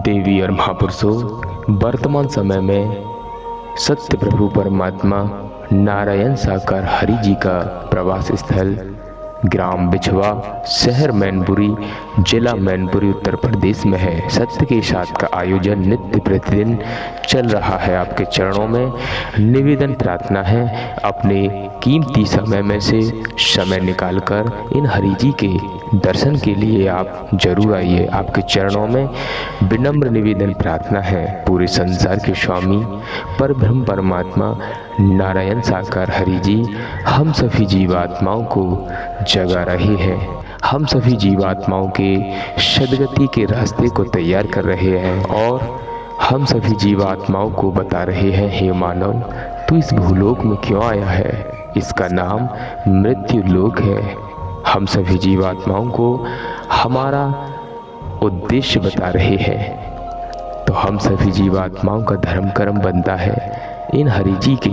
देवी और महापुरुषों, वर्तमान समय में सत्य प्रभु परमात्मा नारायण साकार हरि जी का प्रवास स्थल ग्राम बिछवा, शहर मैनपुरी, जिला मैनपुरी, उत्तर प्रदेश में है। सत्य के साथ का आयोजन नित्य प्रतिदिन चल रहा है। आपके चरणों में निवेदन प्रार्थना है, अपने कीमती समय में से समय निकालकर इन हरि जी के दर्शन के लिए आप जरूर आइए। आपके चरणों में विनम्र निवेदन प्रार्थना है, पूरे संसार के स्वामी परब्रह्म परमात्मा नारायण साकार हरि जी हम सभी जीवात्माओं को जगा रहे हैं। हम सभी जीवात्माओं के सद्गति के रास्ते को तैयार कर रहे हैं और हम सभी जीवात्माओं को बता रहे हैं, हे मानव, तू इस भूलोक में क्यों आया है? इसका नाम मृत्यु लोक है। हम सभी जीवात्माओं को हमारा उद्देश्य बता रहे हैं। तो हम सभी जीवात्माओं का धर्म कर्म बनता है इन हरि जी के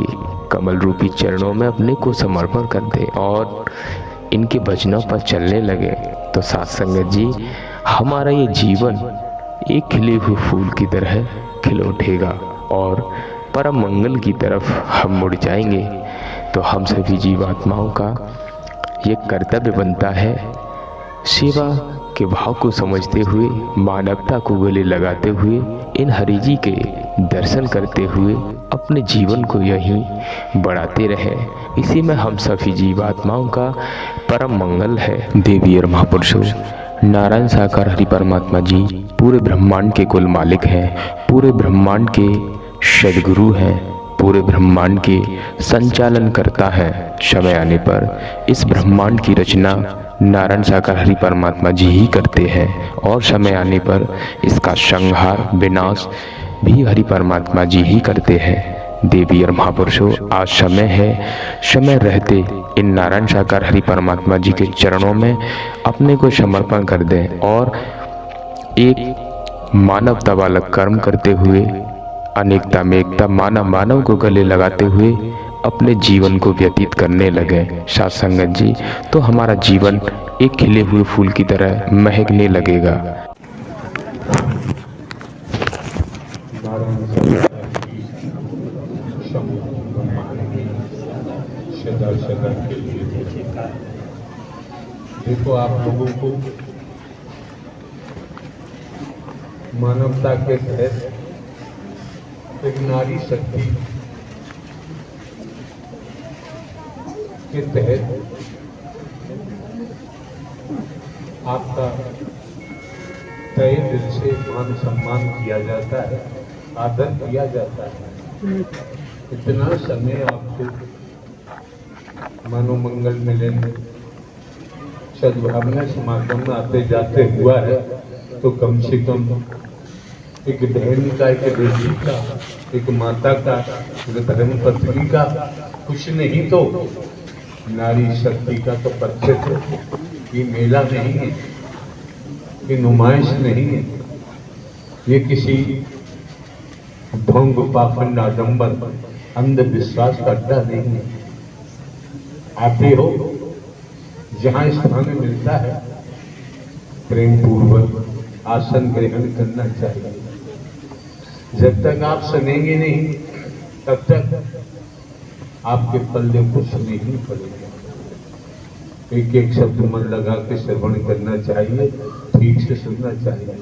कमल रूपी चरणों में अपने को समर्पण कर दे और इनके भजनों पर चलने लगे। तो साथ संगत जी, हमारा ये जीवन एक खिले हुए फूल की तरह खिल उठेगा और परम मंगल की तरफ हम मुड़ जाएंगे। तो हम सभी जीवात्माओं का ये कर्तव्य बनता है, सेवा के भाव को समझते हुए, मानवता को गले लगाते हुए, इन हरि जी के दर्शन करते हुए अपने जीवन को यहीं बढ़ाते रहें। इसी में हम सभी जीवात्माओं का परम मंगल है। देवी और महापुरुषों, नारायण साकार हरि परमात्मा जी पूरे ब्रह्मांड के कुल मालिक हैं, पूरे ब्रह्मांड के सद्गुरु हैं, पूरे ब्रह्मांड के संचालन करता है। समय आने पर इस ब्रह्मांड की रचना नारायण साकार हरि परमात्मा जी ही करते हैं और समय आने पर इसका संहार, विनाश भी हरि परमात्मा जी ही करते हैं। देवी और महापुरुषों, आज समय है, समय रहते इन नारायण साकार हरि परमात्मा जी के चरणों में अपने को समर्पण कर दें और एक मानवता वाला कर्म करते हुए, अनेकता में एकता, मानव को गले लगाते हुए अपने जीवन को व्यतीत करने लगे। साथ संगत जी, तो हमारा जीवन एक खिले हुए फूल की तरह महकने लगेगा। देखो, आप लोगों को मानवता के तहत एक नारी शक्ति के तहत आपका तय दिल से मान सम्मान किया जाता है, आदर किया जाता है। इतना समय आपको मनोमंगल मिले, सद्भावना समागम में आते जाते हुआ है, तो कम से कम एक बहन का, एक बेटी का, एक माता का, एक धर्म पत्नी का, कुछ नहीं तो नारी शक्ति का तो परिचय। ये मेला नहीं है, ये नुमाइश नहीं है, ये किसी ढोंग, पाखंड, आडंबर, अंधविश्वास का अड्डा नहीं है। आते हो, जहाँ स्थान मिलता है प्रेम पूर्वक आसन ग्रहण करना चाहिए। जब तक आप सुनेंगे नहीं, तब तक आपके पल्ले कुछ नहीं पड़ेगा। एक एक शब्द मन लगा के श्रवण करना चाहिए, ठीक से सुनना चाहिए।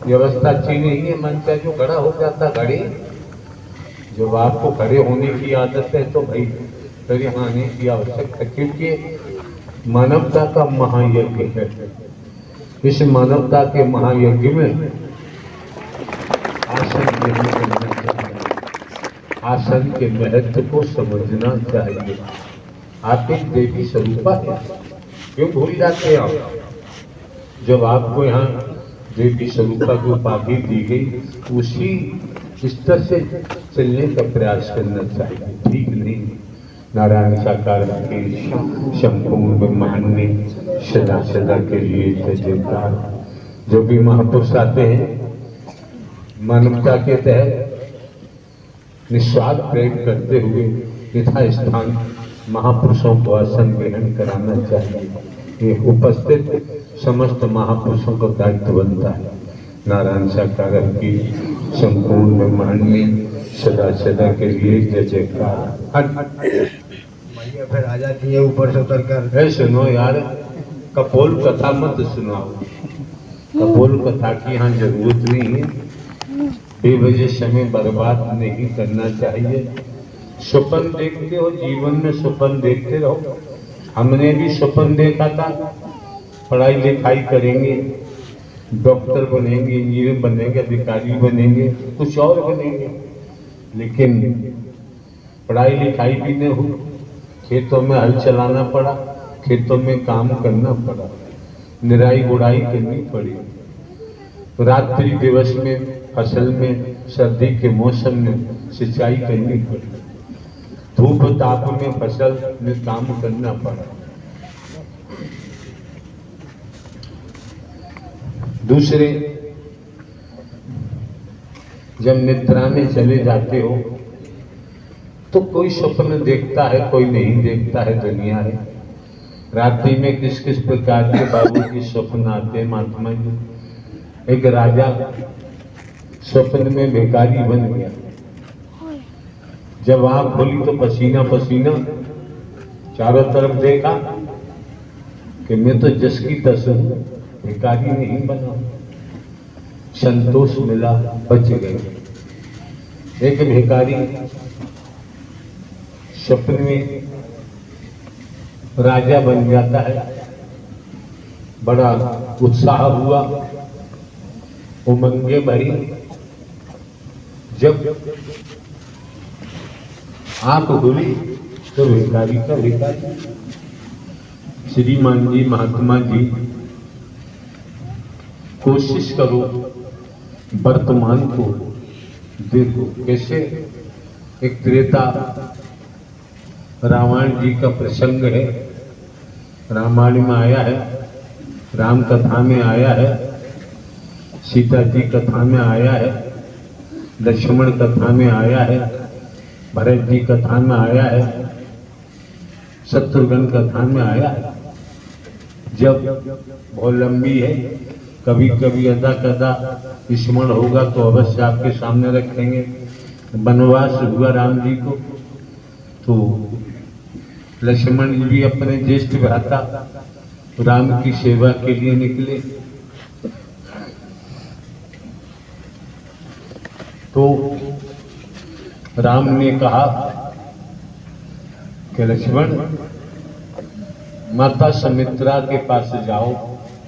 व्यवस्था अच्छी नहीं है, मन का जो खड़ा हो जाता घड़े, जब आपको खड़े होने की आदत है तो भाई फिर यहाँ आने की आवश्यकता, क्योंकि मानवता का महायज्ञ है। इस मानवता के महायज्ञ में आसन ग्रहण करना चाहिए, आसन के महत्व को समझना चाहिए। आप एक देवी स्वरूपा है, क्यों भूल जाते हैं आप? जब आपको यहाँ देवी स्वरूपा की उपाधि दी गई, उसी स्तर से चलने का प्रयास करना चाहिए, ठीक नहीं? नारायण साकार के संपूर्ण ब्रह्मांड में सदा सदा के लिए जय जयकार। जो भी महापुरुष आते हैं, मानवता के तहत निस्वार्थ प्रेम करते हुए यथा स्थान महापुरुषों को आसन ग्रहण कराना चाहिए। ये उपस्थित समस्त महापुरुषों का दायित्व बनता है। नारायण साकार की संपूर्ण ब्रह्मांड में सदा सदा के लिए जय जयकार। भैया फिर आ जाती है ऊपर से उतर कर। सुनो यार, कपोल कथा मत सुनाओ, कपोल कथा की यहाँ जरूरत नहीं है। बेवजह समय बर्बाद नहीं करना चाहिए। स्वप्न देखते हो, जीवन में स्वप्न देखते रहो। हमने भी स्वप्न देखा था, पढ़ाई लिखाई करेंगे, डॉक्टर बनेंगे, इंजीनियर बनेंगे, अधिकारी बनेंगे, कुछ और बनेंगे, लेकिन पढ़ाई लिखाई भी नहीं हुई। खेतों में हल चलाना पड़ा, खेतों में काम करना पड़ा, निराई गुड़ाई करनी पड़ी, रात्रि दिवस में फसल में सर्दी के मौसम में सिंचाई करनी पड़ी, धूप ताप में फसल में काम करना पड़ा। दूसरे, जब निद्रा में चले जाते हो तो कोई स्वप्न देखता है, कोई नहीं देखता है, दुनिया है। रात्रि में किस किस प्रकार के बाबू के स्वप्न आते हैं महात्मा जी। एक राजा स्वप्न में भिखारी बन गया। जब आंख खोली तो पसीना पसीना, चारों तरफ देखा कि मैं तो जस की तस हूं, भिखारी नहीं बना। संतोष मिला, बच गए। एक भिखारी स्वप्न में राजा बन जाता है, बड़ा उत्साह हुआ, उमंगे भरी। जब आंख खुली तो भिखारी का भिखारी। श्रीमान जी, महात्मा जी, कोशिश करो वर्तमान को देखो। कैसे? एक त्रेता रामायण जी का प्रसंग है, रामायण में आया है, राम कथा में आया है, सीता जी कथा में आया है, लक्ष्मण कथा में आया है, भरत जी कथा में आया है, शत्रुघ्न कथा में आया है। जब बहुत लंबी है, कभी कभी अदा कदा स्मरण होगा तो अवश्य आपके सामने रखेंगे। वनवास हुआ राम जी को, तो लक्ष्मण जी भी अपने ज्येष्ठ भ्राता राम की सेवा के लिए निकले। तो राम ने कहा कि लक्ष्मण, माता सुमित्रा के पास जाओ,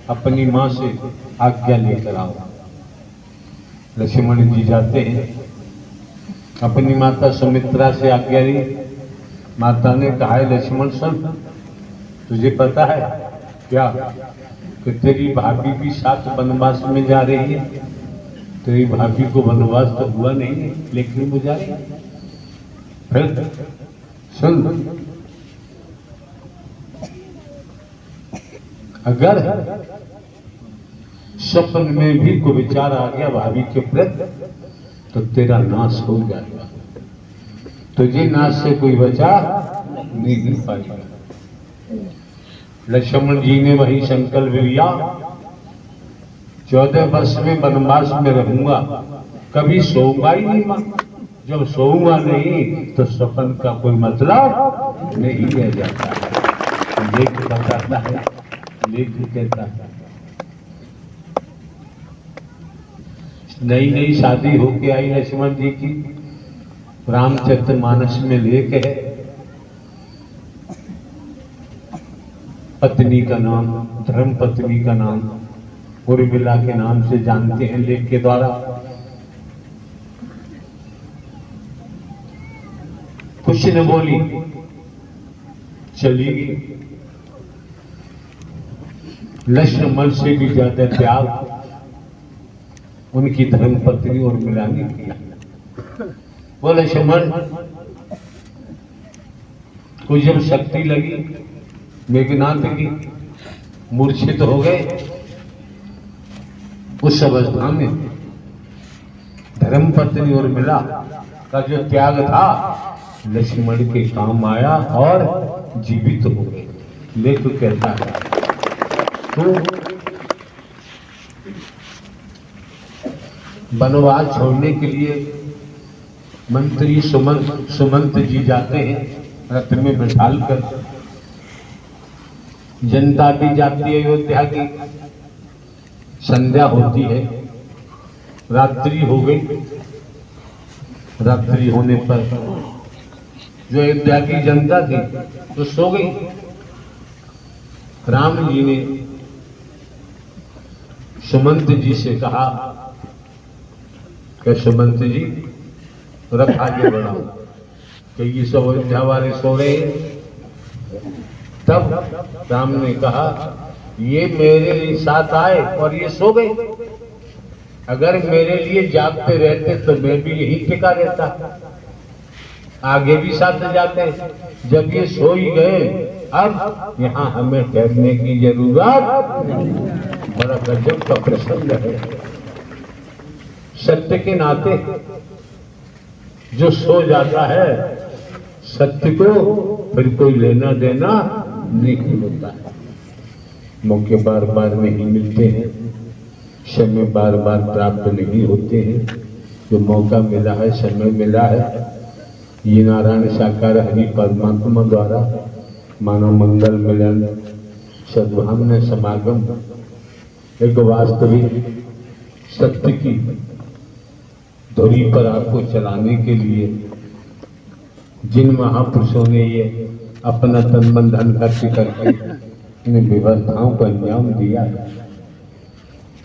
अपनी मां से आज्ञा लेकर आओ। लक्ष्मण जी जाते हैं, अपनी माता सुमित्रा से आज्ञा ली। माता ने कहा है, लक्ष्मण सुन, तुझे पता है क्या कि तेरी भाभी भी साथ वनवास में जा रही है। तेरी भाभी को वनवास तो हुआ नहीं, लेकिन वो जा रही है। फिर सुन, अगर स्वप्न में भी कोई विचार आ गया भाभी के प्रति, तो तेरा नाश हो जाएगा। तुझे नाश से कोई बचा नहीं पाएगा। लक्ष्मण जी ने वही संकल्प लिया, 14 वर्ष में वनवास में रहूंगा, कभी सोऊंगा ही नहीं मां। जब सोऊंगा नहीं तो स्वप्न का कोई मतलब नहीं रह जाता है। लेख बताता है, लेख कहता है, नई नई शादी होके आई लक्ष्मण जी की, रामचरितमानस में लेख है, पत्नी का नाम, धर्म पत्नी का नाम उर्मिला के नाम से जानते हैं लेख के द्वारा। कुछ न बोली, चली गई। लक्ष्मण से भी ज्यादा प्यार उनकी धर्म पत्नी उर्मिला ने किया। वो लक्ष्मण को जब शक्ति लगी, मेघनाथ की, मूर्छित हो गए, उस अवस्था में धर्म पत्नी उर्मिला का जो त्याग था लक्ष्मण के काम आया और जीवित हो गए। लेख कहता है, तो वनवास छोड़ने के लिए मंत्री सुमंत जी जाते हैं, रथ में बिठाल कर। जनता भी जाती है अयोध्या की। संध्या होती है, रात्रि हो गई। रात्रि होने पर जो अयोध्या की जनता थी तो सो गई। राम जी ने सुमंत जी से कहा कि सुमंत जी रथ आगे बढ़ाओ, कि ये सब अयोध्या वाले सो रहे हैं। तब राम ने कहा ये मेरे साथ आए और ये सो गए। अगर मेरे लिए जागते रहते तो मैं भी यही टिका रहता, आगे भी साथ जाते। जब ये सो ही गए, अब यहाँ हमें ठहरने की जरूरत नहीं। बड़ा गजब का प्रसंग है। सत्य के नाते जो सो जाता है, सत्य को फिर कोई लेना देना नहीं होता है। मौके बार बार नहीं मिलते हैं, समय बार बार प्राप्त नहीं होते हैं। जो मौका मिला है, समय मिला है, ये नारायण साकार हरि परमात्मा द्वारा मानव मंगल मिलन सद्भावना समागम एक वास्तविक सत्य की धुरी पर आपको चलाने के लिए जिन महापुरुषों ने ये अपना तन मन धन खर्च करके इन व्यवस्थाओं को अंजाम दिया,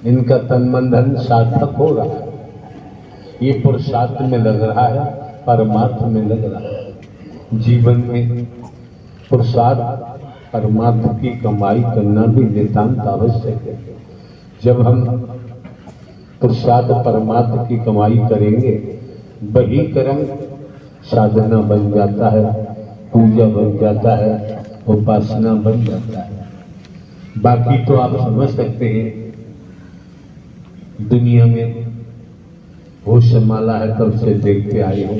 इनका तन मन धन सार्थक हो रहा है। ये पुरुषार्थ में लग रहा है, परमार्थ में लग रहा है। जीवन में पुरुषार्थ परमार्थ की कमाई करना भी नितांत आवश्यक है। जब हम पुरुषार्थ परमार्थ की कमाई करेंगे, वही कर्म साधना बन जाता है, पूजा बन जाता है, उपासना बन जाता है। बाकी तो आप समझ सकते हैं, दुनिया में होश संभाला है तब से देखते आए हो,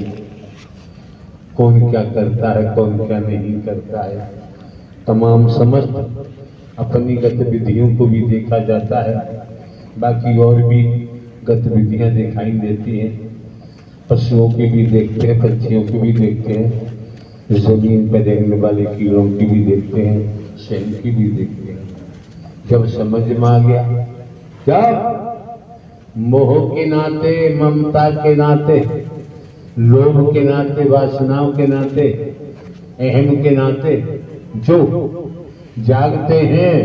कौन क्या करता है, कौन क्या नहीं करता है। तमाम समस्त अपनी गतिविधियों को भी देखा जाता है, बाकी और भी गतिविधियां दिखाई देती हैं। पशुओं की भी देखते हैं, पक्षियों की भी देखते हैं, जमीन पर रहने वाले कीड़ों की भी देखते हैं, शहर की भी देखते हैं। जब समझ में आ गया, क्या मोह के नाते, ममता के नाते, लोभ के नाते, वासनाओं के नाते, अहम के नाते जो जागते हैं,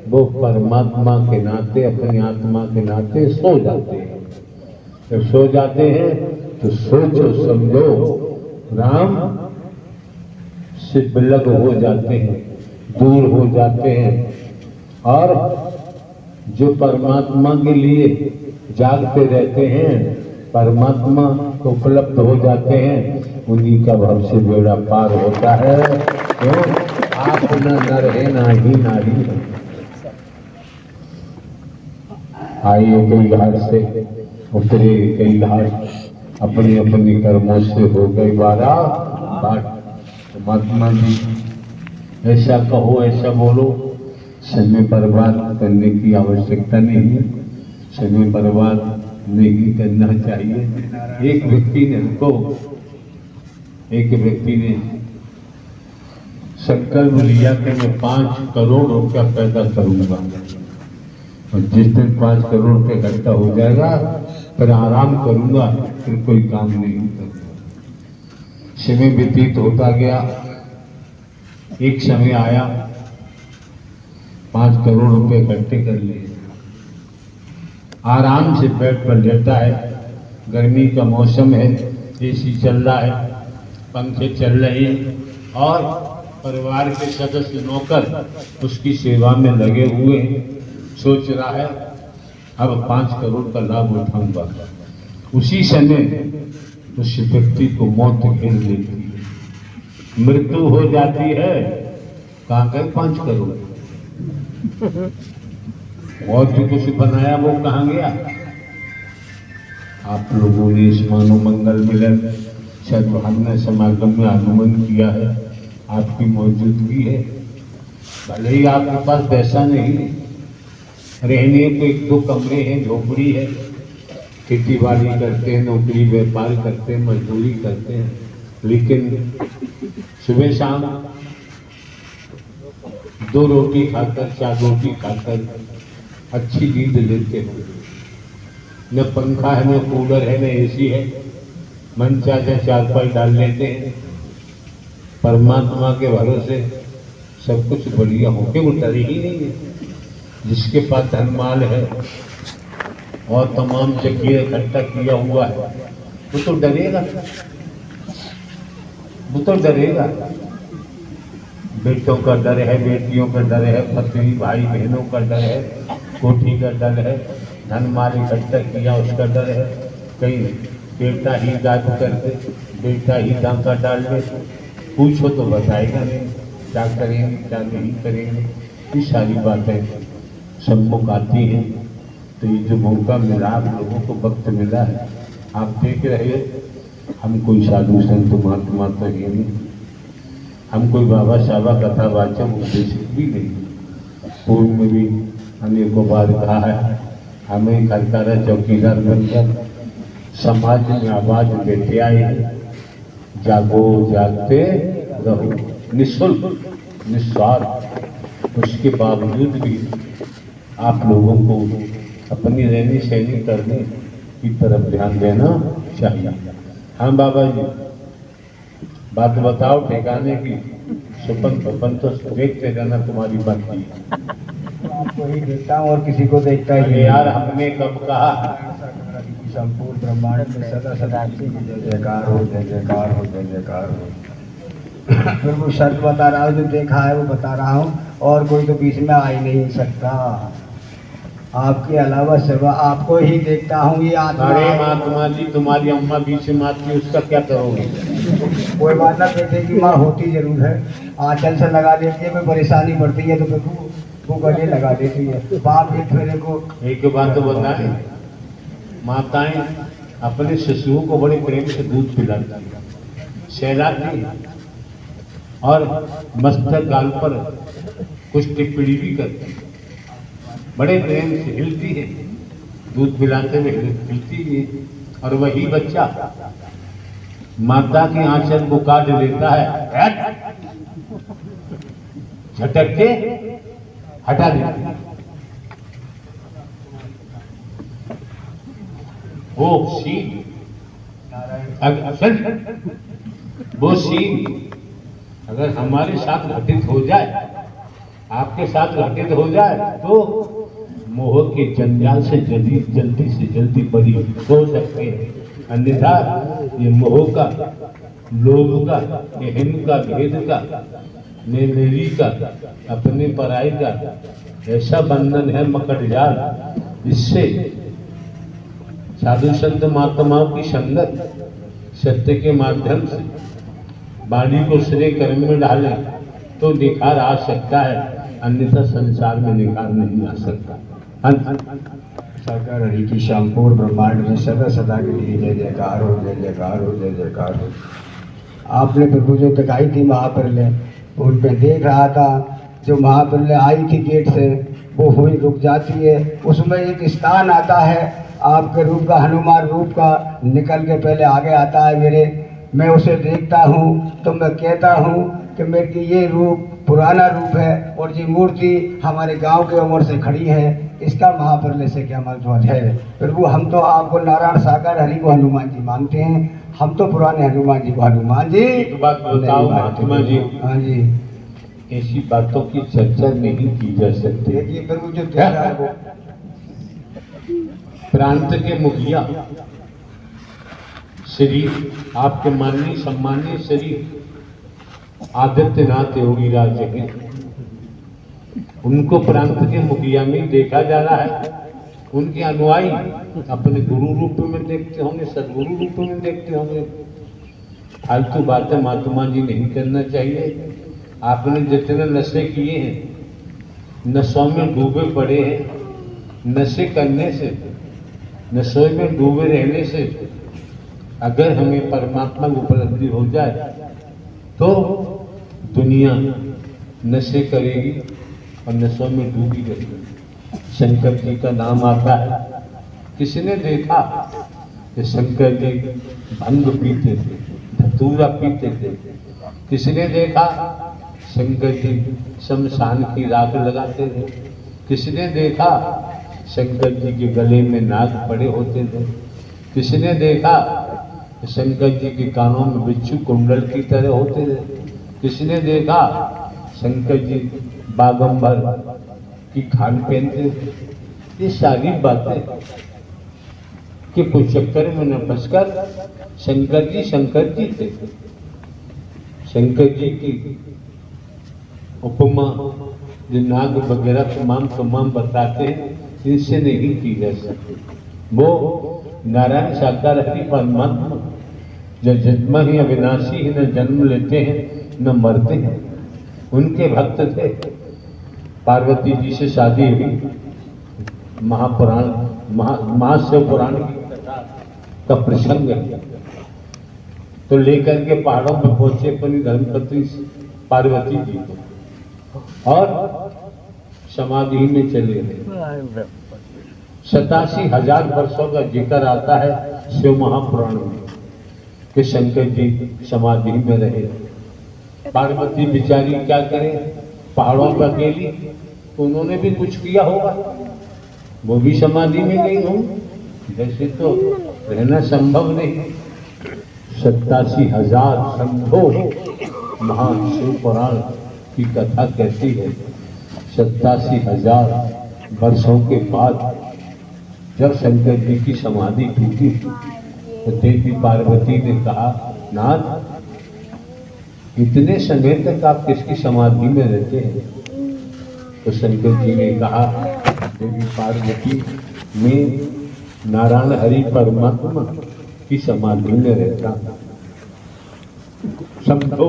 वो परमात्मा के नाते, अपनी आत्मा के नाते सो जाते हैं। जब सो जाते हैं तो सोचो समझो राम से विलग हो जाते हैं, दूर हो जाते हैं, और जो परमात्मा के लिए जागते रहते हैं, परमात्मा को उपलब्ध हो जाते हैं, उन्हीं का भव से बेड़ा पार होता है। क्यों? आप न नर है, ना ही नारी है। आइए कई घाट से उतरे, कई घाट अपने अपने कर्मों से हो गए बारा बाट। महात्मा जी ऐसा कहो, ऐसा बोलो, समय बर्बाद करने की आवश्यकता नहीं है, समय बर्बाद नहीं करना चाहिए। एक व्यक्ति ने संकल्प लिया कि मैं 5 करोड़ रुपया पैदा करूंगा, और जिस दिन 5 करोड़ रुपये इकट्ठा हो जाएगा फिर आराम करूंगा, फिर कोई काम नहीं करूंगा। समय व्यतीत होता गया, एक समय आया 5 करोड़ रुपए इकट्ठे कर लिए, आराम से बेड पर लेटा है, गर्मी का मौसम है, एसी चल रहा है, पंखे चल रहे हैं, और परिवार के सदस्य नौकर उसकी सेवा में लगे हुए हैं। सोच रहा है अब 5 करोड़ का लाभ उठाऊंगा। उसी समय उस व्यक्ति को मौत घेर लेती है, मृत्यु हो जाती है। कहाँ गए 5 करोड़? और जो कुछ बनाया वो कहाँ गया? आप लोगों ने इस मानव मंगल मिलन सद्भावना समागम में आगमन किया है, आपकी मौजूदगी है। भले ही आपके पास पैसा नहीं है, रहने को 1-2 कमरे हैं, झोपड़ी है, खेती बाड़ी करते हैं, नौकरी व्यापार करते हैं, मजदूरी करते हैं, लेकिन सुबह शाम 2 रोटी खाकर 4 रोटी खाकर अच्छी नींद लेते हैं। न पंखा है, न कूलर है, न एसी है, मन चाहे चारपाई डाल लेते हैं। परमात्मा के भरोसे सब कुछ बढ़िया हो के वो डरे ही नहीं है। जिसके पास धनमाल है और तमाम जगह इकट्ठा किया हुआ है, वो तो डरेगा, वो तो डरेगा। बेटों का डर है, बेटियों का डर है, पत्नी भाई बहनों का डर है, कोठी का डर है, धन माल इकट्ठा किया उसका डर है। कहीं बेटा ही जादू करके बेटा ही डांका डाल ले, पूछो तो बताएगा नहीं क्या करेंगे क्या नहीं करेंगे। ये सारी बातें सम्मुख आती हैं। तो ये जो मौका मिला, आप लोगों को वक्त मिला है, आप देख रहे हैं। हम कोई साधु संत महात्मा तो है नहीं, हम कोई बाबा साहबा कथावाचक उपदेशक भी नहीं। पूर्व में भी अनेकों बार कहा है, हमें खरकारा चौकीदार बनकर समाज में आवाज देते आए हैं। जागो जागते रहो, निःशुल्क निस्वार्थ। उसके बावजूद भी आप लोगों को अपनी रहनी सहनी करने की तरफ ध्यान देना चाहिए। हाँ बाबा जी, बात बताओ ठिकाने की। सुपन तो देखते रहना तुम्हारी बात की। आपको ही देखता हूँ और किसी को देखता ही अरे यार, हमने कब कहा? संपूर्ण ब्रह्मांड में सदा सदा की जय जयकार हो, जय जयकार हो, जय जयकार हो। फिर वो शर्त बता रहा हूँ, जो देखा है वो बता रहा हूँ, और कोई तो बीच में आ ही नहीं सकता। आपके अलावा सिवा आपको ही देखता हूँ। ये आत्मा। अरे महात्मा जी, तुम्हारी अम्मा बीच में आती है, उसका क्या करोगे? कोई बात ना, बेटे की माँ होती जरूर है, आंचल से लगा देती है। कोई परेशानी पड़ती है तो फिर वो गले लगा देती है। बाप एक फेरे को एक बात तो बताएं, माताएं अपने शिशुओं को बड़े प्रेम से दूध पिलाती है, सहलाती है और मस्तक गाल पर कुछ टिप्पणी भी करती है। बड़े प्रेम से हिलती है, दूध पिलाते हुए हिलती है। और वही बच्चा माता के आंचल को काट लेता है, झटक के हटा देता है। वो सीन अगर हमारे साथ घटित हो जाए, आपके साथ घटित हो जाए, तो मोह के जंजाल से जल्दी से जल्दी बरी हो सकते हैं। अन्यथा ये मोह का, लोभ का, हिम का, भेद का, मेरी का, अपने पराई का ऐसा बंधन है मकड़ जाल, इससे साधु संत महात्माओं की संगत सत्य के माध्यम से वाणी को श्रेय कर्म में डालें तो निखार आ सकता है, अन्यथा संसार में निखार नहीं आ सकता। साकार हरि की संपूर्ण ब्रह्मांड में सदा सदा के लिए जय जयकार हो, जय जयकार हो, जय जयकार हो। आपने प्रभु जो दिखाई थी महाप्रलय, उन पे देख रहा था। जो महाप्रलय आई थी गेट से, वो हुई रुक जाती है। उसमें एक स्थान आता है आपके रूप का, हनुमान रूप का, निकल के पहले आगे आता है मेरे। मैं उसे देखता हूँ तो मैं कहता हूँ कि मेरी ये रूप पुराना रूप है और ये मूर्ति हमारे गांव की उम्र से खड़ी है। इसका महाप्रलय से क्या मतलब है? प्रभु, हम तो आपको नारायण साकार हरि को हनुमान जी मानते हैं। हम तो पुराने हनुमान जी को हनुमान जी। एक बात बताओ महात्मा जी। हाँ जी, ऐसी बातों की चर्चा नहीं की जा सकती। देखिए प्रभु, जो देख रहा है वो प्रांत के मुखिया श्री आपके माननीय सम्मानीय श्री आदित्यनाथ योगी राज हैं, उनको प्रांत के मुखिया में देखा जा रहा है। उनके अनुयायी अपने गुरु रूप में देखते होंगे, सदगुरु रूप में देखते होंगे। फालतू बातें महात्मा जी नहीं करना चाहिए। आपने जितने नशे किए हैं, नशों में डूबे पड़े हैं। नशे करने से, नशे में डूबे रहने से अगर हमें परमात्मा की उपलब्धि हो जाए तो दुनिया नशे करेगी और नशों में डूबी रहेगी। शंकर जी का नाम आता है, किसने देखा कि शंकर जी भंग पीते थे, धतूरा पीते थे? किसने देखा शंकर जी शमशान की राख लगाते थे? किसने देखा शंकर जी के गले में नाग पड़े होते थे? किसने देखा शंकर जी के कानों में बिच्छू कुंडल की तरह होते थे? किसने देखा शंकर जी बागंबर की खान पहनते थे? ये सारी बातें कि कुछ चक्कर में न फंसकर शंकर जी थे। शंकर जी की उपमा जो नाग वगैरह तमाम बताते हैं, इनसे नहीं की जा सकती। वो नारायण साकार हरि परमात्मा जो जन्म ही अविनाशी है, न जन्म लेते हैं न मरते हैं, उनके भक्त थे। पार्वती जी से शादी हुई, महापुराण महाशिव पुराण की कथा का प्रसंग है। तो लेकर के पहाड़ों पर पहुंचे अपनी धर्मपत्नी पार्वती जी को और समाधि में चले गए। 87,000 वर्षों का जिक्र आता है शिव महापुराण में कि शंकर जी समाधि में रहे। पार्वती बिचारी क्या करे, पहाड़ों पर अकेली, तो उन्होंने भी कुछ किया होगा, वो भी समाधि में गई होंगी। जैसे तो रहना संभव नहीं। 87,000 समझो, महान शिव पुराण की कथा कहती है 87,000 वर्षों के बाद जब शंकर जी की समाधि टूटी तो देवी पार्वती ने कहा, नाथ इतने समय तक आप किसकी समाधि में रहते हैं? तो शंकर जी ने कहा, देवी पार्वती मैं नारायण हरि परमात्मा की समाधि में रहता हूं। समझो,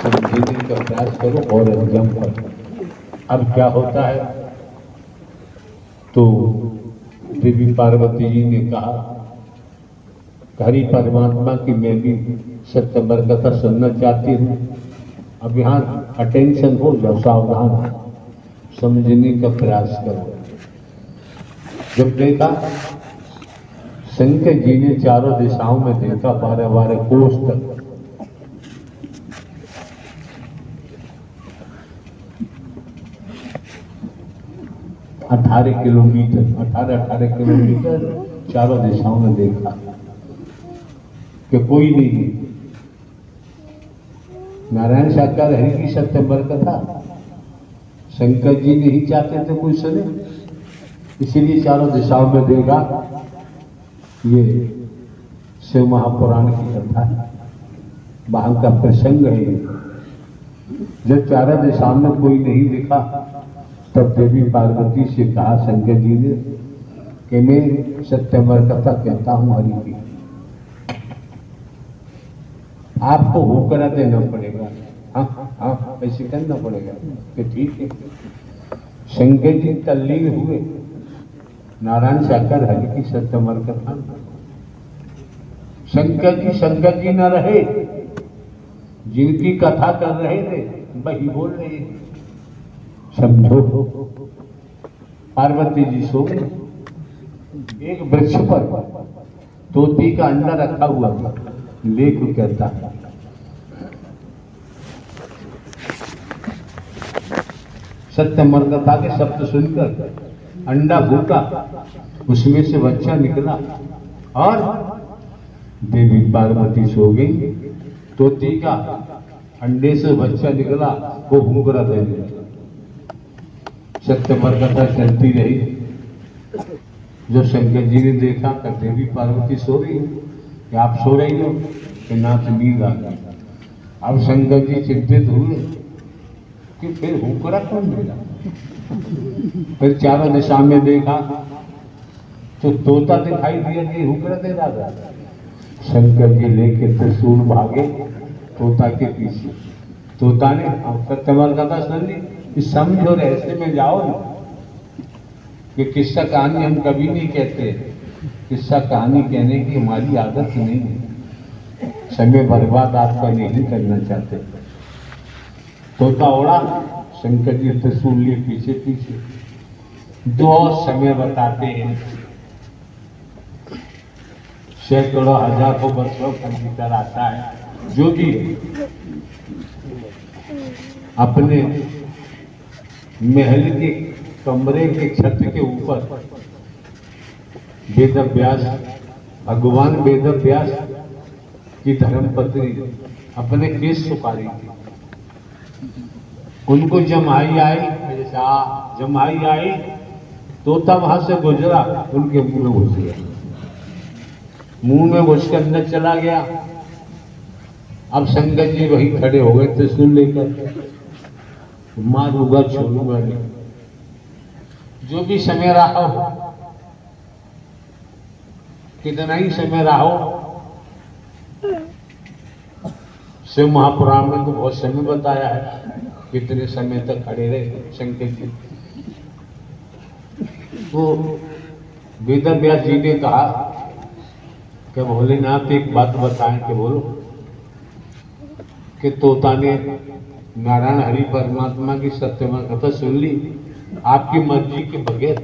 समझने का प्रयास करो और अंजाम करो। अब क्या होता है, तो देवी पार्वती जी ने कहा, हरि परमात्मा की मैं भी सत्यवर कथा सुनना चाहती हूँ। अब यहाँ अटेंशन हो जाओ, सावधान, समझने का प्रयास करो। जब देखा शंकर जी ने चारों दिशाओं में देखा, 12-12 कोस तक, अठारह किलोमीटर चारों दिशाओं में देखा कि कोई नहीं। नारायण साकार हरि की सत्यवर कथा शंकर जी नहीं चाहते थे कोई सुने, इसीलिए चारों दिशाओं में देखा। ये शिव महापुराण की कथा है, वहां का प्रसंग है। जब चारों दिशाओं में कोई नहीं दिखा तब देवी पार्वती से कहा शंकर जी ने कि मैं सत्यवर कथा कहता हूं हरि की, आपको होकरा देना पड़ेगा। हाँ, ऐसे करना पड़ेगा कि ठीक है। शंकर जी तल्लीन हुए नारायण साकार हरि की सत्यवर कथा। शंकर जी न रहे, जिनकी कथा कर रहे थे वही बोल रहे थे। समझो, पार्वती जी सो गई। एक वृक्ष पर तोती का अंडा रखा हुआ था। लेख कहता है, सत्यवर कथा के शब्द सुनकर अंडा फूटा, उसमें से बच्चा निकला और देवी पार्वती सो गई। तोती का अंडे से बच्चा निकला, वो घूंघरा दे दिया। सत्यवर कथा चलती रही। जब शंकर जी ने देखा कि देवी पार्वती सो रही, कि आप सो रही हो, कि नाथ नींद आ गई। अब शंकर जी चिंतित हुए कि फिर हुकरा कौन मिला। फिर चारों दिशा में देखा तो तोता दिखाई दिया कि हुकरा दे रहा था। शंकर जी लेके त्रिशूल भागे तोता के पीछे। तोता ने सत्यवर कथा सुन ली, समझो रहस्य में जाओ ना। कि किस्सा कहानी हम कभी नहीं कहते, किस्सा कहानी कहने की हमारी आदत नहीं है। समय बर्बाद आपका नहीं करना चाहते। तोता उड़ा, शंकर जी त्रिशूल लिए पीछे पीछे। दो समय बताते हैं सैकड़ों हजारों वर्षों का भीतर आता है, जो भी अपने महल के कमरे के छत के ऊपर वेदव्यास, भगवान वेदव्यास की धर्मपत्नी अपने केस सुपारी थी। उनको जमाई आई, जमाई आई तो तब वहां से गुजरा, उनके मुंह में घुस गया, मुंह में घुस कर अंदर चला गया। अब शंकर जी वही खड़े हो गए त्रिशूल लेकर, मारूंगा छोड़ूंगा नहीं, जो भी समय रहा हो, कितना ही समय रहा हो। शिव महापुराण में तो बहुत समय बताया है, कितने समय तक खड़े रहे शंकर जी। तो वेदव्यास जी ने कहा कि भोलेनाथ एक बात बताएं, कि बोलो, कि तोता ने नारायण हरि परमात्मा की सत्यमा कथा सुन ली, आपकी मर्जी के बगैर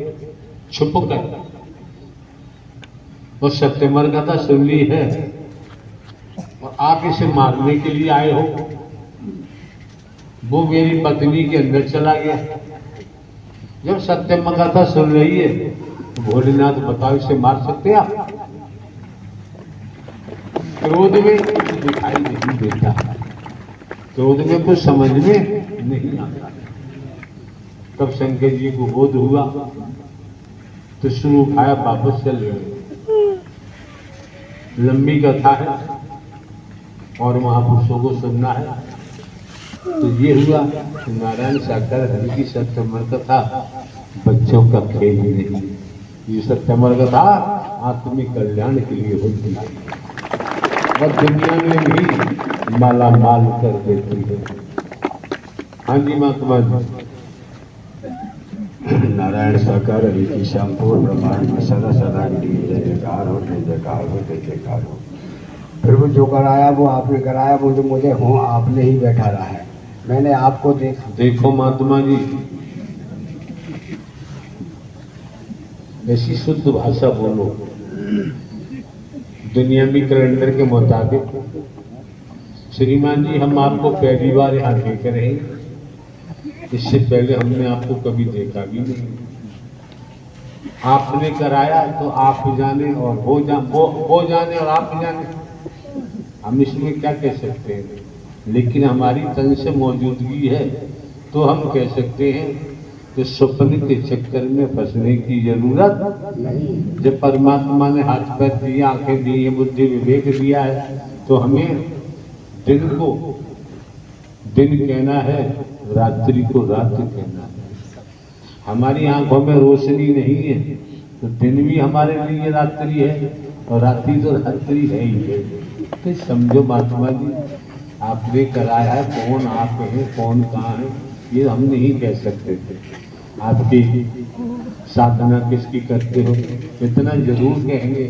छुप कर वो सत्यमर कथा सुन ली है, और आप इसे मारने के लिए आए हो। वो मेरी पत्नी के अंदर चला गया। जब सत्यम कथा सुन रही है तो भोलेनाथ बताओ, इसे मार सकते हैं आप? क्रोध में दिखाई नहीं देता, क्रोध में कुछ समझ में नहीं आता। तब शंकर जी को बोध हुआ, तो शुरू उठाया, वापस चल गए। लंबी कथा है और महापुरुषों को सुनना है। तो ये हुआ कि नारायण साकार हरि की सत्यमर कथा बच्चों का खेल नहीं, ये सत्यमर कथा आत्मिक कल्याण के लिए होती है और दुनिया में भी माला माल कर देती है। हाँ जी महात्मा जी। नारायण साकार हरि की संपूर्ण ब्रह्मांड में सदा सदा की जय जयकार हो, जय जयकार हो, जय जयकार हो। फिर वो जो कराया वो आपने कराया, वो जो मुझे हो आपने ही बैठा रहा है, मैंने आपको देखो महात्मा जी, ऐसी शुद्ध भाषा बोलो। दुनियावी कैलेंडर के मुताबिक श्रीमान जी, हम आपको पहली बार यहाँ देख रहे हैं, इससे पहले हमने आपको कभी देखा भी नहीं। आपने कराया तो आप जाने और वो जाने और आप जाने, हम इसमें क्या कह सकते हैं। लेकिन हमारी तन से मौजूदगी है तो हम कह सकते हैं कि स्वप्न के चक्कर में फंसने की जरूरत नहीं। जब परमात्मा ने हाथ पैर दिए, आंखें दी है, बुद्धि विवेक दिया है, तो हमें दिन को दिन कहना है, रात्रि को रात कहना है। हमारी आंखों में रोशनी नहीं है तो दिन भी हमारे लिए रात्रि है और रात्रि तो रात्रि है ही है। तो समझो महात्मा जी, आपने कराया है, कौन आप है, कौन कहाँ है, ये हम नहीं कह सकते थे। आपकी साधना किसकी करते हो, इतना जरूर कहेंगे,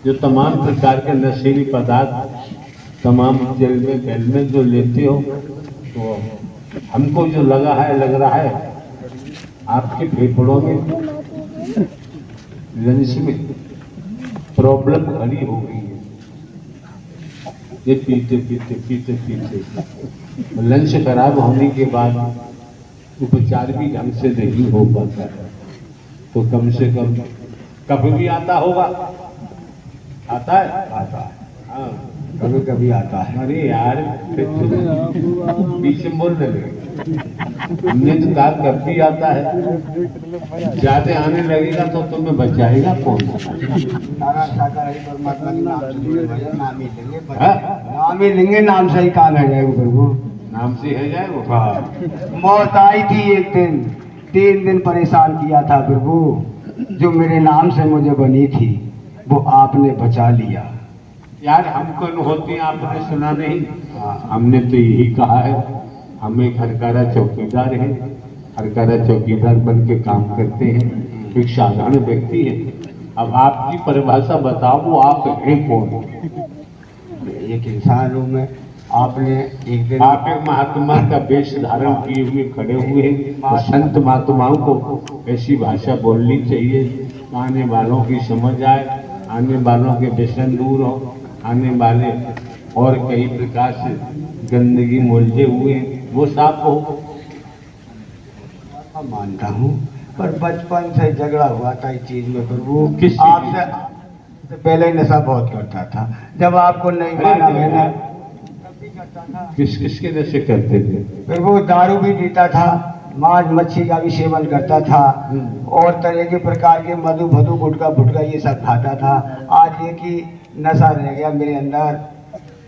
जो तमाम प्रकार के नशीली पदार्थ तमाम जेल में जो लेते हो, तो हमको जो लग रहा है आपके फेफड़ों में, लंग्स में प्रॉब्लम खड़ी हो गई है। ये पीते पीते पीते पीते लंग्स खराब होने के बाद उपचार भी ढंग से नहीं हो पाता है। तो कम से कम कभी भी आता होगा, आता है हाँ, कभी कभी आता है। अरे यार पीछे बोल रहे, हमने तो कहा कभी आता है, ज्यादा आने लगेगा तो तुम्हें बचाएगा कौन? नारायण साकार हरि परमात्मा के नाम से भैया, नाम ही लेंगे, नाम ही लेंगे, नाम से ही काम है जाएगा प्रभु, नाम से है जाए वो। मौत आई थी एक दिन, 3 दिन परेशान किया था प्रभु, जो मेरे नाम से मुझे बनी थी वो आपने बचा लिया। यार हमको होती आपने सुना नहीं? हमने तो यही कहा है, हम एक हरकारा चौकीदार हैं, हरकारा चौकीदार बन के काम करते हैं, एक साधारण व्यक्ति है। अब आपकी परिभाषा बताओ, वो आप हैं कौन? एक इंसान हूँ मैं। आपने एक दिन आप एक महात्मा का वेश धारण किए हुए खड़े हुए हैं, और संत महात्माओं को ऐसी भाषा बोलनी चाहिए आने वालों की समझ आए, आने वालों के व्यसन दूर हो, आने वाले और कई प्रकार से गंदगी मोलझे हुए वो साफ हो। मानता हूँ, पर बचपन से झगड़ा हुआ था इस चीज में प्रभु। किस आपसे से पहले ही नशा बहुत करता था, जब आपको नहीं माना मैंने तब भी करता था। किस किसके नशे करते थे? फिर वो दारू भी पीता था, मांस मच्छी का भी सेवन करता था, और तरह के प्रकार के मधु भधु गुटका फुटका ये सब खाता था। आज ये कि नशा रह गया मेरे अंदर,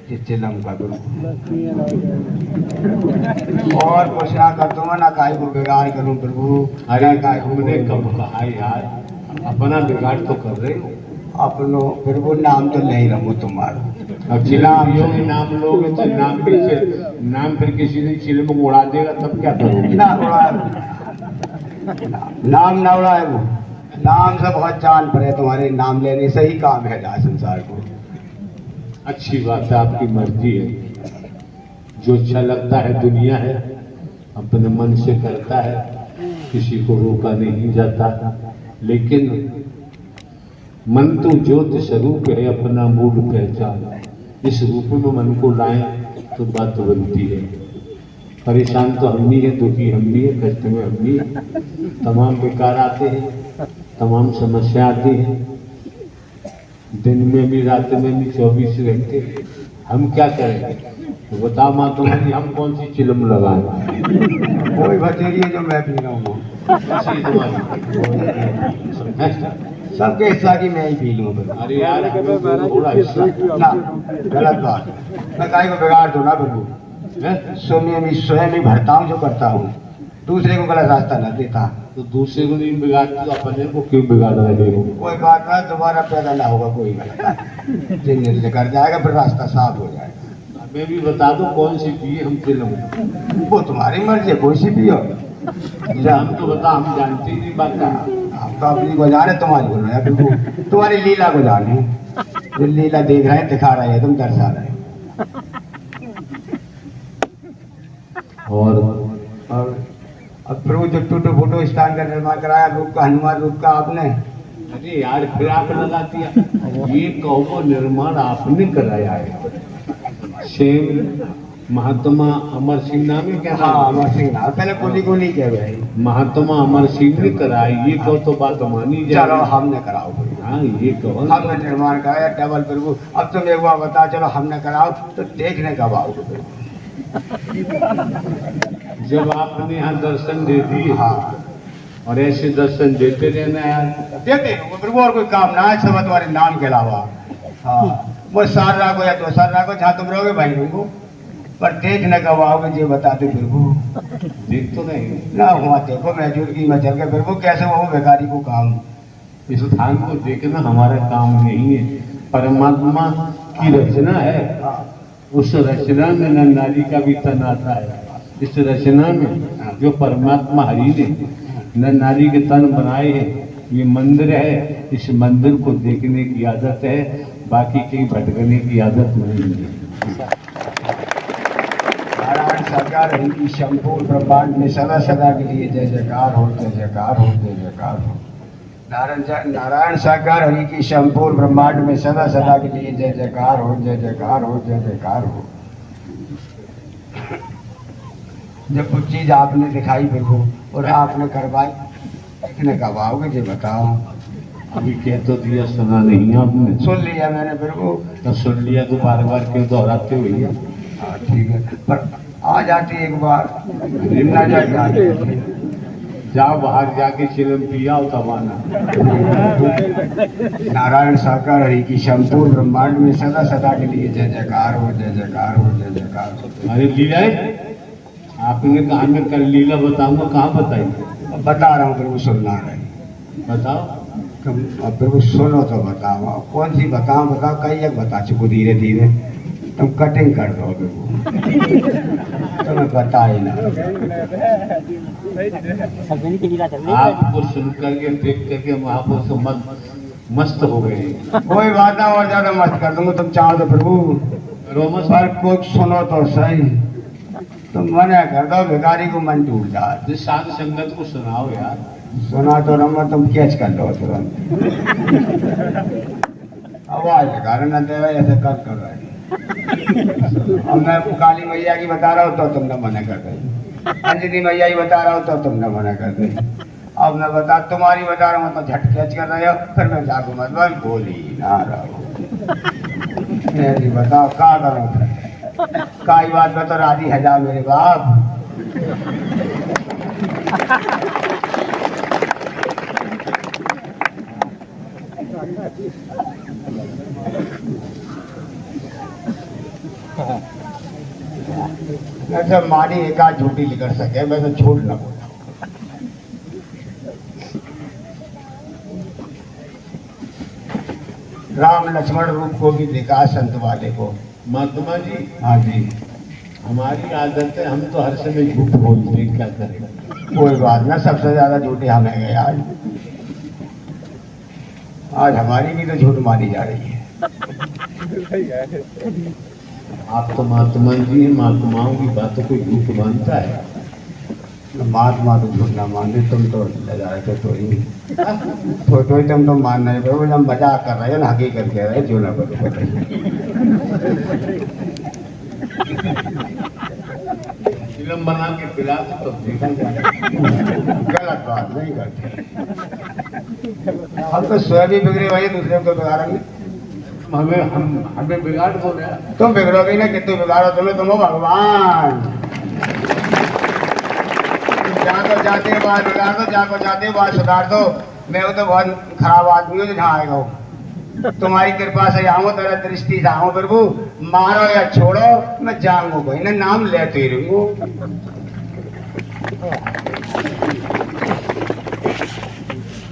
जिस चिलम का गुरु। और कुछ ना कर दूंगा, ना काय को बिगाड़ करूं प्रभु। अरे तुमने कब कहा यार, अपना बिगाड़ तो कर रहे हो। अपनो फिर वो नाम तो नहीं रहो तुम्हारा। अब चिलम पियोगे, नाम लोगे तो नाम फिर किसी दिन चिलम को उड़ा देगा, तब क्या करोगे? ना उड़ा, नाम ना उड़ाए वो, नाम से बहुत जान पड़े तुम्हारे, नाम लेने से ही काम है जा संसार को। अच्छी बात है, आपकी मर्जी है, जो अच्छा लगता है दुनिया है, अपने मन से करता है, किसी को रोका नहीं जाता। लेकिन मन तो ज्योत स्वरूप है, अपना मूड पहचान, इस रूप में मन को लाएं तो बात बनती है। परेशान तो हम ही है, दुखी हम ही है, कष्ट में हम ही है, तमाम विकार आते हैं, तमाम समस्या आती हैं, दिन में भी रात में भी 24 घंटे। हम क्या करें? तो बताओ माँ तुम्हारी, हम कौन सी चिलम लगाएं? कोई भतेरी है जो मैं पी रहा हूँ, सबके हिस्सा की मैं ही पी लूँ। अरे यार थोड़ा हिस्सा ना, गलत बात है। मैं काय को बिगाड़ दूँ ना प्रभु, स्वयं ही भरता हूँ जो करता हूँ, दूसरे को गलत रास्ता न देता। तो दूसरे को नहीं बिगाड़ते तो अपने को क्यों बिगाड़ रहे हो? कोई बात ना, दोबारा पैदा ना होगा कोई गलत, जिन कर जाएगा फिर रास्ता साफ हो जाएगा। हमें भी बता दो कौन सी पिए, हम चिलम। वो तुम्हारी मर्जी है, कोई सी भी हो। हम तो बता, हम जानते ही नहीं बात। आप तो अपनी को जाने, तुम्हारी को ना, तुम्हारी लीला को जाने, जो लीला देख रहे हैं, दिखा रहे हैं, तुम दर्शा रहे हैं। और अब प्रभु जो टूटो फूटो स्थान का निर्माण कराया, रूप का, हनुमान रूप का आपने। अरे यार फिर आप लगा दिया, ये कहो निर्माण आपने कराया है। सेम महात्मा अमर सिंह नाम है क्या? हाँ, अमर सिंह नाम, पहले कोली को नहीं कह रहे, महात्मा अमर सिंह ने कराया, ये कहो तो बात मानी जाए। चलो हमने कराओ, हाँ ये कहो, हमने निर्माण कराया डबल प्रभु। अब तुम एक बार बता, चलो हमने कराओ तो देखने कब आओगे? जब आपने यहाँ दर्शन दे दिए। हाँ, और ऐसे दर्शन देते रहना यार, देते रहो प्रभु, और कोई काम ना है सब तुम्हारे नाम के अलावा। हाँ, वो सार राखो या तो सार राखो, जहाँ तुम रहोगे भाई प्रभु, पर देखने कब आओगे ये बताते प्रभु। देख तो नहीं ना हुआ देखो, मैं जुड़गी में चल के प्रभु, कैसे वो बेकारी को काम। इस स्थान को देखना हमारा काम नहीं है, परमात्मा की रचना है। उस रचना में नर नारी का भी तन आता है। इस रचना में जो परमात्मा हरि ने नर नारी के तन बनाए हैं, ये मंदिर है, इस मंदिर को देखने की आदत है, बाकी कहीं भटकने की आदत नहीं है। नारायण सरकार इनकी संपूर्ण ब्रह्मांड में सदा सदा के लिए जय जयकार हो, जय जयकार हो, जय जयकार हो। नारायण साकार हरि की संपूर्ण ब्रह्मांड में सदा सदा के लिए जय जयकार हो, जय जयकार हो, जय जयकार हो। जब कुछ चीज आपने दिखाई प्रभु और आपने करवाई, देखने कब आओगे ये बताओ? अभी कह तो दिया, सुना नहीं आपने? सुन लिया मैंने प्रभु। तो सुन लिया तो बार बार क्यों दोहराते हो भैया? ठीक है, पर आ जाती एक बार, ना जाती, जाओ बाहर जाके चिलम पिया हो तब आना। नारायण साकार हरि की संपूर्ण ब्रह्मांड में सदा सदा के लिए जय जयकार हो, जय जयकार हो, जय जयकार हो। अरे लीला आपने कहा मैं कल लीला बताऊंगा, कहाँ बताई? बता रहा हूँ प्रभु, सुनना रहे। बताओ। अब प्रभु सुनो तो बताओ, कौन सी बताओ? बताओ, कई एक बता चुको धीरे धीरे, तुम कटिंग कर दो प्रभु, तुम्हें बता ही ना। आपको सुन करके देख करके महापुरुष मस्त हो गए। कोई बात ना, और ज्यादा मस्त कर दूंगा तुम चाहो तो प्रभु, रोमस पर कुछ सुनो तो सही, तुम मना कर दो, भिखारी को मन टूट जाए। साध संगत को सुनाओ यार। सुना तो नंबर तुम कैच कर लो तुरंत। आवाज लगा रहे न देवे ऐसे कर रहे हैं। अब मैं काली मैया की बता रहा हूँ तो तुमने मना कर दी, अंजनी मैया की बता रहा हूँ तो तुमने मना कर दी। अब मैं तुम्हारी बता रहा हूँ तो झटकेच कर रहे हो, फिर मैं जागू मतलब बोली ना रहो। मेरी बताओ क्या करूँ फिर, काई बात में तो राजी है जा मेरे बाप। जब मारी एक आध झूठी निकल सके मैं तो झूठ न बोला। राम लक्ष्मण रूप को भी देखा संत वाले को। महात्मा जी, हाँ जी, हमारी आदत है, हम तो हर समय झूठ बोलते हैं, क्या करें। कोई बात ना, सबसे ज्यादा झूठे हमें गए आज हमारी भी तो झूठ मारी जा रही है। आप तो महात्मा जी हैं, महात्माओं की बातों को झूठ मानता है। महात्मा तो झूठ ना माने, तुम तो लगा रहे थे तो ही तुम तो मान रहे हो, हम मजाक कर रहे हो ना, हकीकत कह रहे जो ना बोलो फिल्म बना के पिला तो देखा जाए, गलत बात नहीं करते। हम तो स्वयं भी बिगड़े भाई, दूसरे को बिगाड़ेंगे। हमें बिगाड़ दो ना। तुम बिगड़ोगे ना, कितने बिगाड़ो तुम्हें, तुम हो भगवान। जहाँ तो जाते बात बिगाड़ दो, जहाँ को जाते बात सुधार दो। मैं तो बहुत खराब आदमी हूँ, जहाँ आएगा हो तुम्हारी कृपा से आऊँ, तेरा दृष्टि से आऊँ प्रभु। मारो या छोड़ो मैं जाऊंगा कोई ना, नाम लेते ही रहूंगा।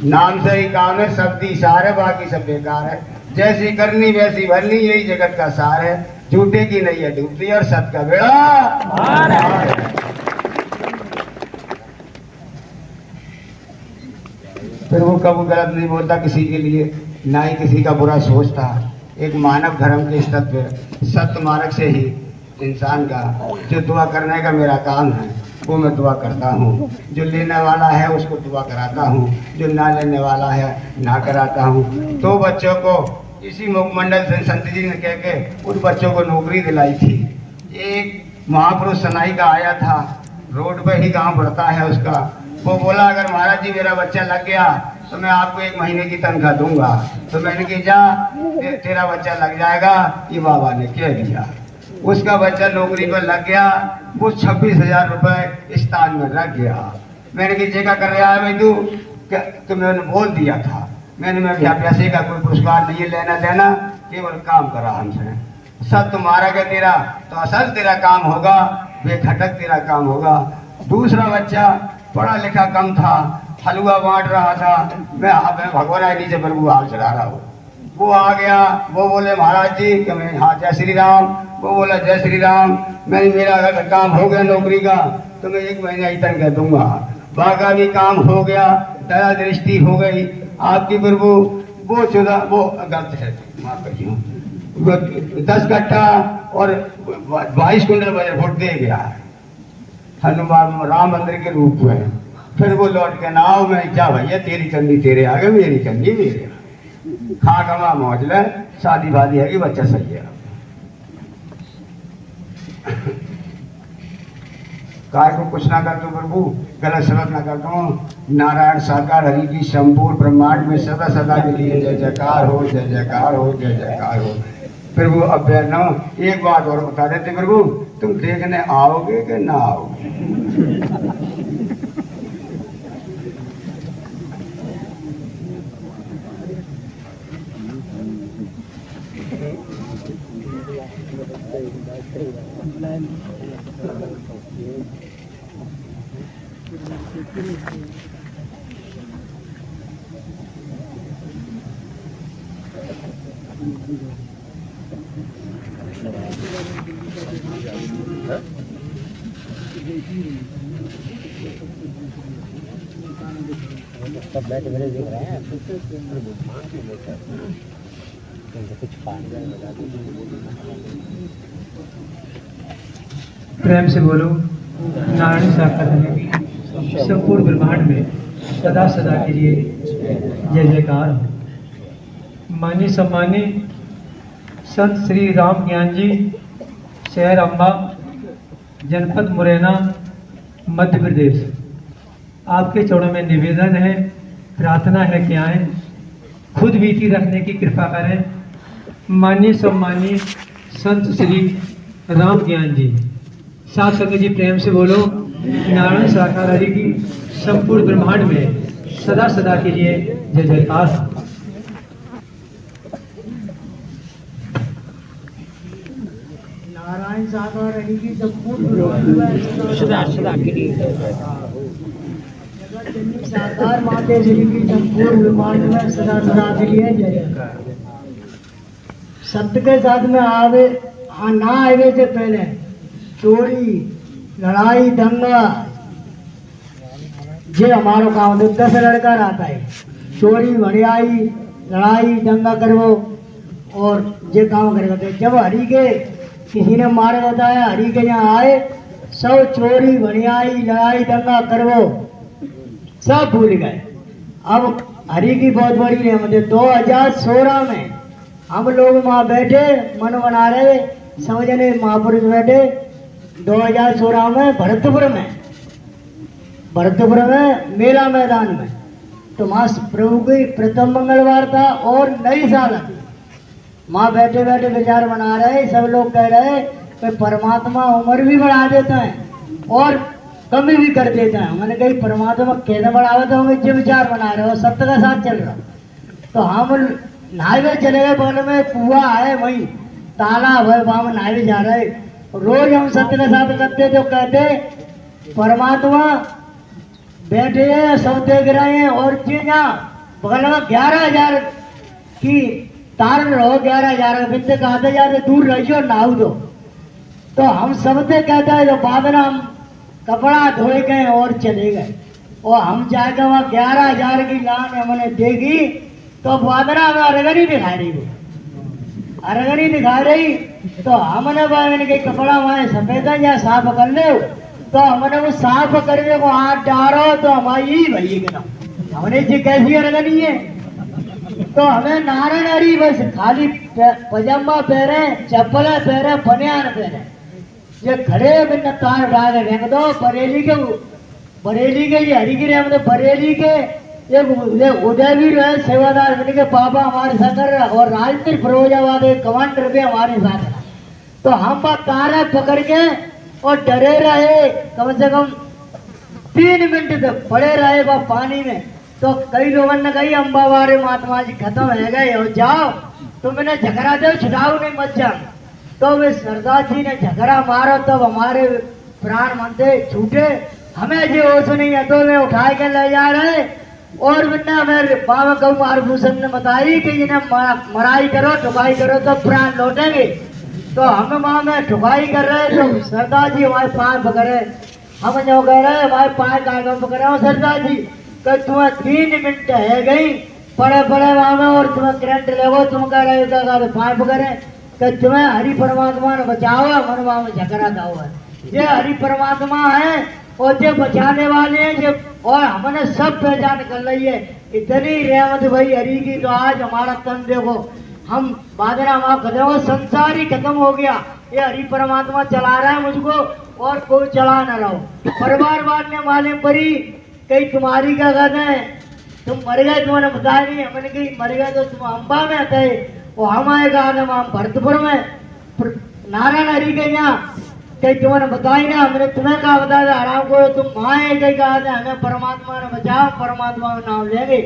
नाम से ही काम है, शब्द ही सार है, बाकी सब बेकार है। जैसी करनी वैसी भरनी, यही जगत का सार है। झूठे की नहीं है डूबती और सत का बेड़ा पार है। फिर वो कभी गलत नहीं बोलता किसी के लिए, ना ही किसी का बुरा सोचता। एक मानव धर्म के स्तर पे सत्य मार्ग से ही इंसान का जो दुआ करने का मेरा काम है वो मैं दुआ करता हूँ। जो लेने वाला है उसको दुआ कराता हूँ, जो ना लेने वाला है ना कराता हूँ। तो बच्चों को इसी मुखमंडल से संत जी ने कह के उन बच्चों को नौकरी दिलाई थी। एक महापुरुष सनाई का आया था, रोड पे ही गांव पड़ता है उसका। वो बोला अगर महाराज जी मेरा बच्चा लग गया तो मैं आपको 1 महीने की तनख्वाह दूंगा। तो मैंने कहा जा तेरा बच्चा लग जाएगा, ये बाबा ने कह दिया। उसका बच्चा नौकरी पर लग गया, वो 26,000 रुपए स्थान में रख गया। मैंने कहा जगह कर रहा है भाई तू, तो मैंने बोल दिया था, मैंने पैसे का कोई पुरस्कार नहीं लेना देना, केवल काम करा हमसे। सब तुम्हारा का तेरा तो असल तेरा काम होगा, बेखटक तेरा काम होगा। दूसरा बच्चा पढ़ा लिखा कम था, हलवा बांट रहा था, मैं भगवान नीचे प्रभु हाथ चढ़ा रहा हूँ। वो आ गया, वो बोले महाराज जी कि मैं हाँ जय श्री राम। वो बोला जय श्री राम, मेरा अगर काम हो गया नौकरी का तो मैं 1 महीना ही तनख्वाह दूंगा। बाका भी काम हो गया, दया दृष्टि हो गई आपकी प्रभु। वो 14 वो गलत है, माफ करिए, 10 कट्ठा और 22 कुंटल वोट दे गया हनुमान राम मंदिर के रूप में। फिर वो लौट के ना आओ, मैं क्या भैया तेरी चंदी तेरे आगे, मेरी चंदी मेरे आगे। खा कमा मौज ले, शादी वादी है कि बच्चा सही है। काय को कुछ ना कर दो प्रभु, गलत सलत ना कर दो। नारायण साकार हरि की संपूर्ण ब्रह्मांड में सदा सदा के लिए जय जयकार हो, जय जयकार हो, जय जयकार हो। प्रभु अब एक बात और बता देते प्रभु, तुम देखने आओगे कि ना आओगे? प्रेम से बोलो नारायण साकार हरि संपूर्ण ब्रह्मांड में सदा सदा के लिए जय जयकार हो। मान्य सम्मान्य संत श्री राम ज्ञान जी, शहर अम्बा, जनपद मुरैना, मध्य प्रदेश। आपके चरणों में निवेदन है, प्रार्थना है कि आए, खुद बीती रखने की कृपा करें। माननीय सम्मानीय संत श्री राम ज्ञान जी, साथ संगत जी प्रेम से बोलो। नारायण साकार हरि की संपूर्ण ब्रह्मांड में सदा सदा के लिए जय जयकार। नारायण साकार हरि की संपूर्ण ब्रह्मांड में सदा सदा के लिए साकार माते श्री की संपूर्ण ब्रह्मांड में सदा सदा के लिए जय जयकार। सत्य के साथ में आवे ना आवे से पहले चोरी, लड़ाई, दंगा, ये हमारो काम 10 लड़का रहता है। चोरी, भड़ियाई, लड़ाई, दंगा करवो और ये काम करेगा। तो जब हरि के किसी ने मारे बताया, हरि के यहाँ आए, सब चोरी, भड़ियाई, लड़ाई, दंगा करवो सब भूल गए। अब हरि की बहुत बड़ी रहमत है। 2016 में हम लोग वहाँ बैठे मन बना रहे, समझने महापुरुष बैठे 2016 में भरतपुर में मेला मैदान में। तो वहाँ प्रभु की प्रथम मंगलवार था और नई साल थी। वहाँ बैठे बैठे विचार बना रहे, सब लोग कह रहे कि परमात्मा उम्र भी बढ़ा देता है और कमी भी कर देता है। मैंने कही परमात्मा कैसे बढ़ावे तो होंगे, जो विचार बना रहे हो सत्य का साथ चल रहा। तो हम नहावे चले गए, बगल में कुआ है, वहीं तालाब है, वहां नहावे जा रहे। रोज हम सत्य के साथ करते तो कहते परमात्मा बैठे हैं, सब देख रहे हैं और चीजा बगल में 11,000 की तार रहो, 11,000 बिंदे कहते जाते दूर रहियो नाव दो। तो हम सबसे कहते हैं, तो बाद में हम कपड़ा धोए गए और चले गए और हम जाकर वहाँ 11,000 की लान हमने देखी। तो बादरा में अरगनी दिखा रही, वो अरगनी दिखा रही। तो हमने इनके कपड़ा वहाँ सफेद या साफ कर ले। तो हमने वो साफ करने को हाथ डालो तो हमारी भई एकदम हमने जी कैसी अरगनी है। तो हमें नारायण हरी बस खाली पजामा पहने, चप्पल पहने, बनियान पहने, ये खड़े बिना तार उठा के फेंक दो। बरेली के ये हरी की रहमत, बरेली के एक उदयवीर है सेवादार मिल के पापा हमारे साथ और राजनीति फिरोजाबाद कमांडर भी हमारे साथ है। तो हम तारा पकड़ के और डरे रहे, कम से कम 3 मिनट तक पड़े रहे वह पानी में। तो कई लोगों ने कही अम्बावारे महात्मा जी खत्म है गए और जाओ, तो मैंने झगड़ा दो, छुड़ाओ नहीं मत जाओ। तो वे सरदार जी ने झगड़ा मारो, तब हमारे प्राण मनते छूटे। हमें जो होश नहीं है, तो वे उठा के ले जा रहे। और बिना मेरे बाबा गौ मारभूषण ने बताई कि इन्हें मराई करो, ठुकाई करो तो प्राण लौटेंगे। तो हम वहां में ठुकाई कर रहे, तो सरदार जी हमारे पाँव पकड़े। हम जो कह रहे हमारे पाँव का पकड़े सरदार जी, कि तुम्हें 3 मिनट है गई पड़े वहां में और तुम्हें करंट ले, तुम कह रहे हो पाँव पकड़े कि तुम्हें हरि परमात्मा ने बचाओ। मन वहां में झगड़ा था हुआ, ये हरि परमात्मा है और जो बचाने वाले हैं जो, और हमने सब पहचान कर ली है। इतनी रहमत भाई हरि की। तो आज हमारा तन देखो, हम बादरा वहां खड़े हो, संसार ही खत्म हो गया। ये हरि परमात्मा चला रहा है मुझको और कोई चला न रहो। परिवार बांटने वाले परी कई तुम्हारी क्या कहते हैं, तुम मर गए, तुम्हारे बताया नहीं। हमने कही मर गए तो तुम अम्बा में आते वो हम आएगा, हम भरतपुर में नारायण हरि के यहाँ कहीं तुम्हें बताई ना। हमने तुम्हें कहा बताया आराम करो, तुम माए कहीं कहा था हमें परमात्मा ने बचाओ, परमात्मा का नाम लेंगे।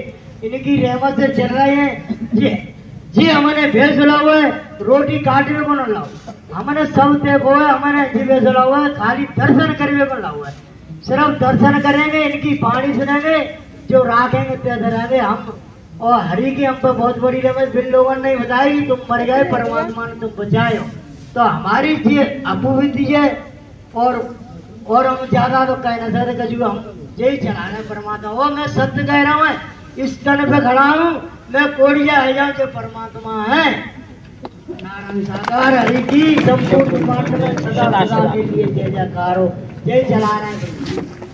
इनकी रहमत से चल रहे हैं जी। हमने भेज चला हुआ है, रोटी काटने को न लाओ, हमने सब देखो है, हमने जी भेज चला हुआ है, खाली दर्शन करने को लाओ है। सिर्फ दर्शन करेंगे, इनकी वाणी सुनेंगे, जो राखेंगे तैसे रहेंगे हम। और हरि की हम पर बहुत बड़ी रहमत बिन लोगों ने बताई, तुम मर गए परमात्मा ने तुम बचाए हो। तो हमारी जी अपूर्ति है और हम ज्यादा तो कह ना सकते, कभी हम यही चला रहे परमात्मा। वो मैं सत्य कह रहा हूँ, इस तन पे खड़ा हूँ, मैं कोड़िया है जाऊँ जो परमात्मा है। नारायण साकार हरि की संपूर्ण सदा सदा के लिए जय जयकार हो। जय चला रहे हैं।